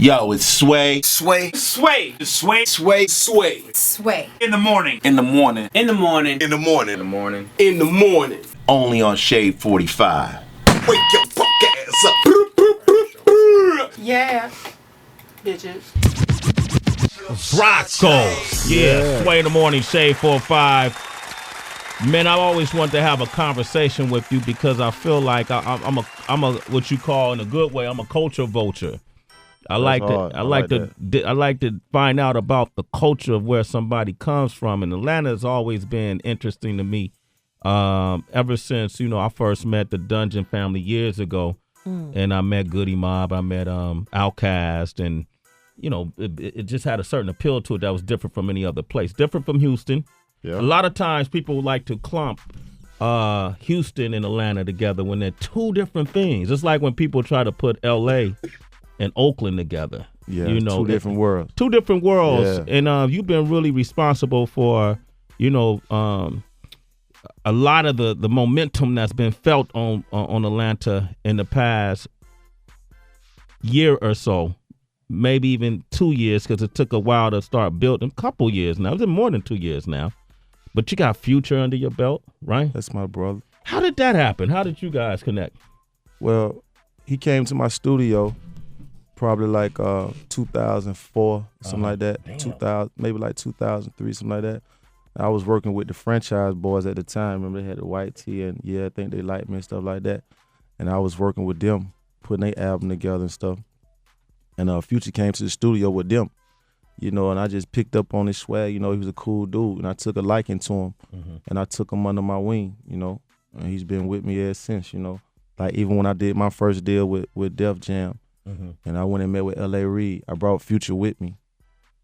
Yo, it's Sway. Sway. Sway. Sway. Sway. Sway. Sway. In the morning. In the morning. In the morning. In the morning. In the morning. In the morning. Only on Shade 45. Wake your fuck ass up. Yeah. Bitches. Rocko. Yeah, Sway in the morning, Shade 45. Man, I always want to have a conversation with you because I feel like I'm a what you call in a good way. I'm a culture vulture. I like to find out about the culture of where somebody comes from, and Atlanta has always been interesting to me. Ever since I first met the Dungeon family years ago, and I met Goody Mob, I met Outkast, and it just had a certain appeal to it that was different from any other place, different from Houston. Yeah. A lot of times people like to clump Houston and Atlanta together when they're two different things. It's like when people try to put L.A. and Oakland together. Yeah, two different worlds. Two different worlds. Yeah. And you've been really responsible for, a lot of the momentum that's been felt on Atlanta in the past year or so. Maybe even 2 years, because it took a while to start building. A couple years now. It's been more than 2 years now. But you got Future under your belt, right? That's my brother. How did that happen? How did you guys connect? Well, he came to my studio probably like 2004, something like that. Damn. 2000, maybe like 2003, something like that. I was working with the Franchise Boys at the time. Remember, they had the white tee, and I think they liked me and stuff like that. And I was working with them, putting their album together and stuff. And Future came to the studio with them, and I just picked up on his swag. He was a cool dude, and I took a liking to him, and I took him under my wing, and he's been with me ever since, Like even when I did my first deal with Def Jam, and I went and met with L.A. Reid, I brought Future with me,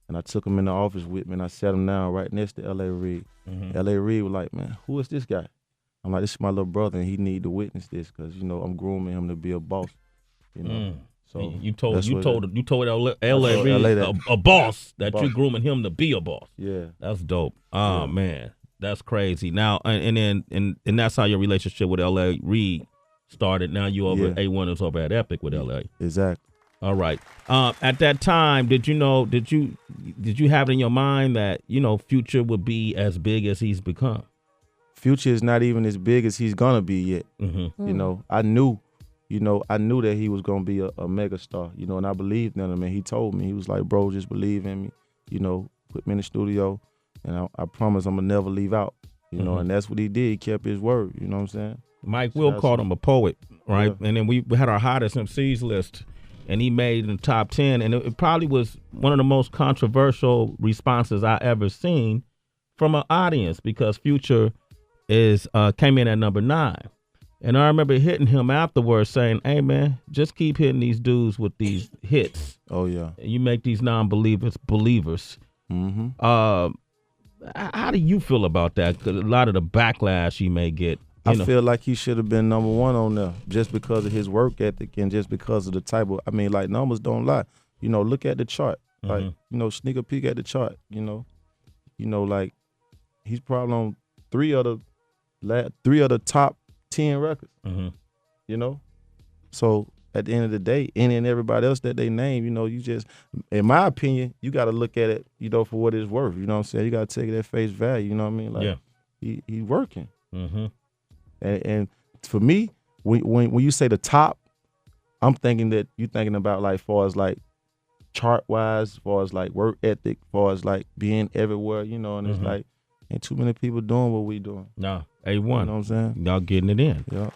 and I took him in the office with me, and I sat him down right next to L.A. Reid. L.A. Reid was like, man, who is this guy? I'm like, this is my little brother, and he need to witness this because, I'm grooming him to be a boss, So you told LA a boss that you're grooming him to be a boss. Yeah, that's dope. Oh man, that's crazy. Now and that's how your relationship with LA Reid started. Now you over A1 is over at Epic with LA. Exactly. All right. At that time, did you have it in your mind that Future would be as big as he's become? Future is not even as big as he's gonna be yet. I knew. I knew that he was going to be a mega star, and I believed in him. And he told me, he was like, bro, just believe in me, put me in the studio, and I promise I'm going to never leave out, and that's what he did. He kept his word, you know what I'm saying? Mike Will called him a poet, right? Yeah. And then we had our hottest MCs list, and he made in the top 10, and it probably was one of the most controversial responses I ever seen from an audience because Future came in at number 9. And I remember hitting him afterwards saying, hey, man, just keep hitting these dudes with these hits. Oh, yeah. And you make these non-believers believers. How do you feel about that? 'Cause a lot of the backlash he may get. I feel like he should have been number 1 on there just because of his work ethic and just because of the type of, numbers don't lie. Look at the chart. Like, sneak a peek at the chart, like he's probably on 3 of the top 10 records, So at the end of the day, any and everybody else that they name, you just, in my opinion, you got to look at it, for what it's worth. You know what I'm saying? You got to take it at face value. You know what I mean? Like, he's working. And for me, when you say the top, I'm thinking that you're thinking about like, far as like chart wise, far as like work ethic, far as like being everywhere. And it's like, ain't too many people doing what we doing. No, A1. You know what I'm saying? Y'all getting it in. Yeah.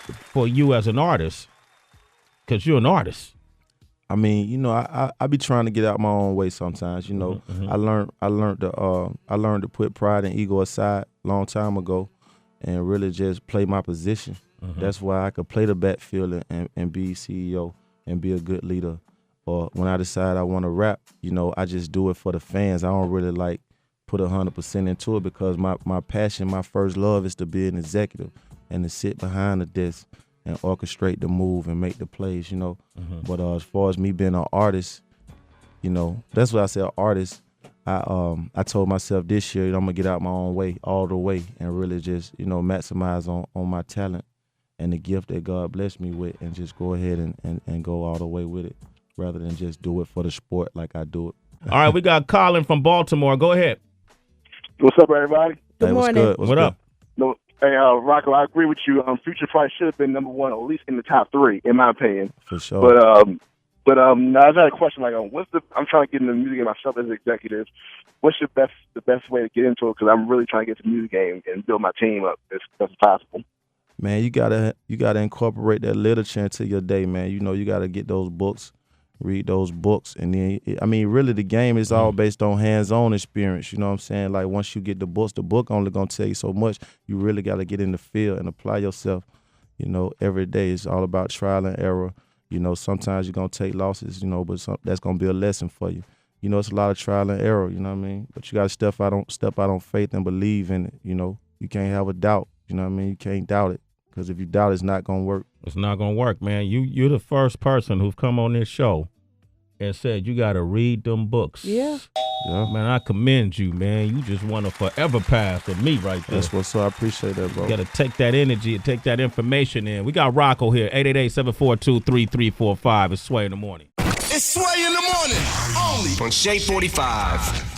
For you as an artist, because you're an artist. I be trying to get out my own way sometimes. I learned to put pride and ego aside a long time ago, and really just play my position. That's why I could play the backfield and be CEO and be a good leader. Or when I decide I want to rap, I just do it for the fans. I don't really put 100% into it because my passion, my first love is to be an executive and to sit behind the desk and orchestrate the move and make the plays, But as far as me being an artist, that's what I say, an artist. I told myself this year, I'm gonna get out my own way, all the way, and really just, maximize on my talent and the gift that God blessed me with, and just go ahead and go all the way with it. rather than just do it for the sport like I do it. All right, we got Colin from Baltimore. Go ahead. What's up, everybody? Hey, what's morning. good? What up? No, hey, Rocko, I agree with you. Future probably should have been number one, at least in the top three, in my opinion. For sure. But now I got a question. Like, I'm trying to get into the music game myself as an executive. What's the best way to get into it? Because I'm really trying to get to the music game and build my team up as best as possible. Man, you gotta incorporate that literature into your day, man. You know, you gotta get those books, read those books, and then really the game is all based on hands-on experience. You know what I'm saying? Like once you get the books, the book only gonna tell you so much. You really gotta get in the field and apply yourself. You know, every day it's all about trial and error. You know, sometimes you're gonna take losses. You know, but that's gonna be a lesson for you. You know, it's a lot of trial and error. You know what I mean? But you gotta step out on faith and believe in it. You know, you can't have a doubt. You know what I mean? You can't doubt it. Because if you doubt, it's not going to work. It's not going to work, man. You're the first person who's come on this show and said you got to read them books. Yeah. Man, I commend you, man. You just won a forever pass with me right there. That's what's so I appreciate that, bro. You got to take that energy and take that information in. We got Rocko here, 888-742-3345. It's Sway in the Morning. It's Sway in the morning, only on Shade 45.